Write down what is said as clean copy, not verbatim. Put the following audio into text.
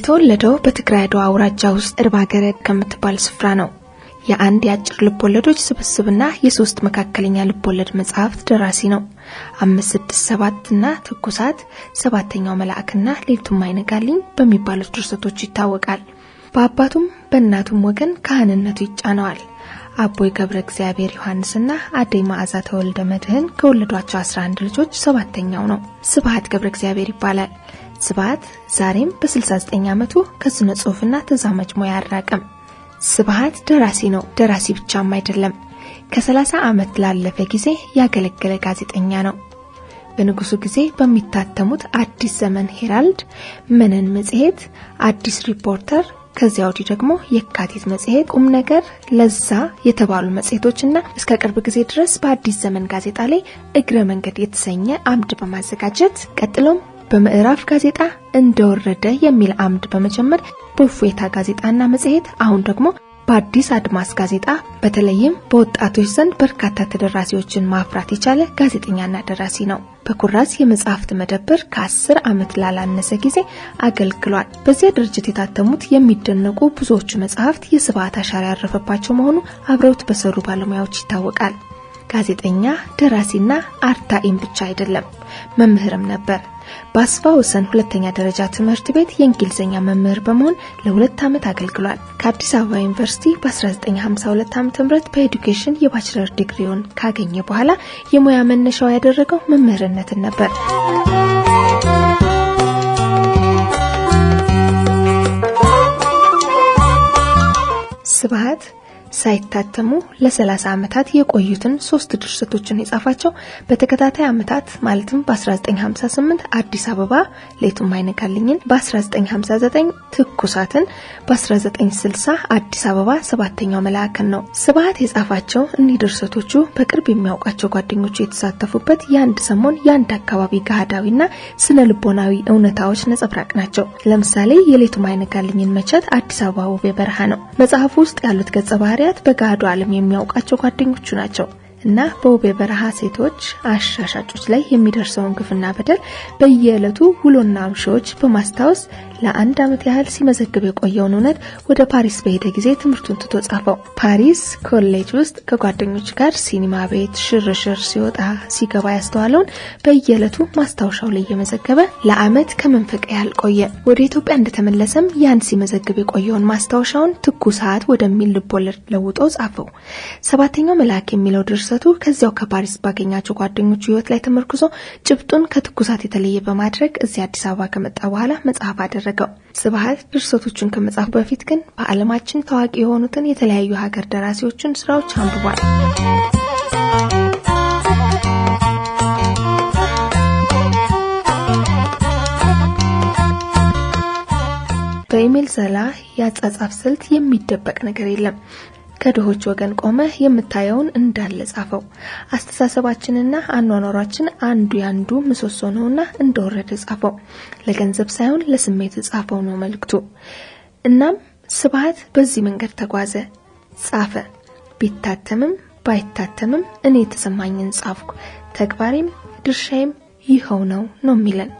የተወለደው በትግራይ አድዋ አውራጃ ውስጥ እርባገረድ ከምትባል ስፍራ ነው። የአንድ ያጭር ልቦለዶች ስብስብና የሶስት መካከለኛ ልቦለድ መጽሐፍት ደራሲ ነው። 567 እና ትኩሳት፣ ሰባተኛው መልአክና ሌሊቱም አይነጋልኝ በሚባሉት ድርሰቶች ይታወቃል። በአባቱም በእናቱም ወገን ካህንነቱ ይጫነዋል። አቦይ ገብረ እግዚአብሔር ዮሐንስና አደይ መዓዛ ተወልደ መድህን ከወለዷቸው 11 ልጆች ሰባተኛው ነው። ስብሐት ገብረ እግዚአብሔር ይባላል። ስብሐት ዛሬም በ69 ዓመቱ ከስነ ጽሑፍና ተዛማጅ ሙያ አራቀም። ስብሐት ደራሲ ነው። ደራሲ ብቻም አይደለም። ከ30 ዓመት ላለፈ ጊዜ ያገለገለ ጋዜጠኛ ነው። በንጉሱ ጊዜ በሚታተሙት አዲስ ዘመን ሄራልድ፣ መነን መጽሔት፣ አዲስ ሪፖርተር፣ ከዚያ ወዲህ ደግሞ የካቲት መጽሔት፣ ቁም ነገር፣ ለዛ የተባሉ መጽሔቶችና እስከ ቅርብ ጊዜ ድረስ በአዲስ ዘመን ጋዜጣ ላይ እግረ መንገድ የተሰኘ አምድ በማዘጋጀት ቀጥሎም በምዕራፍ ጋዜጣ እንደወረደ የሚል አምድ በመጀመር በእፎይታ ጋዜጣና መጽሔት አሁን ደግሞ በአዲስ አድማስ ጋዜጣ በተለይም በወጣቶች ዘንድ በርካታ ተደራሲዎችን ማፍራት የቻለ ጋዜጠኛና ደራሲ ነው። በኩራዝ የመጽሐፍት መደብር ከ10 ዓመት ላላነሰ ጊዜ አገልግሏል። በዚያ ድርጅት የታተሙት የሚደነቁ ብዙዎቹ መጽሐፍት የስብሐት አሻራ ያረፈባቸው መሆኑ አብረውት በሰሩ ባለሙያዎች ይታወቃል። ጋዜጠኛ፣ ደራሲና አርታኢም ብቻ አይደለም፣ መምህርም ነበር። በአስፋ ወሰን ሁለተኛ ደረጃ ትምህርት ቤት የእንግሊዝኛ መምህር በመሆን ለ2 ዓመት አገልግሏል። ከአዲስ አበባ ዩኒቨርሲቲ በ1952 ዓ.ም በኤዱኬሽን የባችለር ዲግሪውን ካገኘ በኋላ የሙያ መነሻው ያደረገው መምህርነትን ነበር። ስብሐት ሳይታተሙ ለ30 ዓመታት የቆዩትን 3 ድርሰቶችን የጻፋቸው በተከታታይ ዓመታት ማለትም በ1958 አዲስ አበባ ሌሊቱም አይነጋልኝን፣ በ1959 ትኩሳትን፣ በ1960 አዲስ አበባ ሰባተኛው መልአክን ነው። ስብሐት የጻፋቸው እኒህ ድርሰቶቹ በቅርብ የሚያውቃቸው ጓደኞቹ የተሳተፉበት የአንድ ሰሞን የአንድ አካባቢ ገሃዳዊና ስነ ልቦናዊ እውነታዎች ነጸብራቅ ናቸው። ለምሳሌ የሌሊቱም አይነጋልኝን መቼት አዲስ አበባ ውቤ በረሃ ነው። መጽሐፉ ውስጥ ያሉት ገጸ ባህሪያት በጋዱ ዓለም የሚያውቃቸው ጓደኞቹ ናቸው እና በውቤ በረሃ ሴቶች አሻሻጮች ላይ የሚደርሰውን ግፍና በደል በየዕለቱ ውሎና አምሾች በማስታወስ ለ1 ዓመት ያህል ሲመዘግብ የቆየውን እውነት ወደ ፓሪስ በሄደ ጊዜ ትምህርቱን ትቶ ጻፈው። ፓሪስ ኮሌጅ ውስጥ ከጓደኞቹ ጋር ሲኒማ ቤት ሽርሽር ሲወጣ ሲገባ ያስተዋለውን በየዕለቱ ማስታወሻው ላይ እየመዘገበ ለዓመት ከመንፈቅ ያህል ቆየ። ወደ ኢትዮጵያ እንደተመለሰም ያን ሲመዘግብ የቆየውን ማስታወሻውን ትኩሳት ወደሚል ልቦለድ ለውጦ ጻፈው። ሰባተኛው መልአክ የሚለው ድርሰቱ ከዚያው ከፓሪስ ባገኛቸው ጓደኞቹ ህይወት ላይ ተመርኩዞ ጭብጡን ከትኩሳት የተለየ በማድረግ እዚህ አዲስ አበባ ከመጣ በኋላ መጽሐፍ አደረገው። ስብሐት ድርሰቶቹን ከመጻፉ በፊት ግን በዓለማችን ታዋቂ የሆኑትን የተለያዩ ሀገር ደራሲዎችን ስራዎች አንብቧል። በኢሜል ዘላ ያጻጻፍ ስልት የሚደበቅ ነገር የለም። ከድሆች ወገን ቆመ የምታየውን እንዳለ ጻፈው። አስተሳሰባችንና አኗኗራችን አንዱ ያንዱ ምሰሶ ነውና እንደወረደ ጻፈው። ለገንዘብ ሳይሆን ለስሜት ጻፈው ነው መልእክቱ። እናም ስብሐት በዚህ መንገድ ተጓዘ፣ ጻፈ። ቢታተምም ባይታተምም እኔ የተሰማኝን ጻፍኩ፣ ተግባሬም ድርሻዬም ይኸው ነው የሚለን።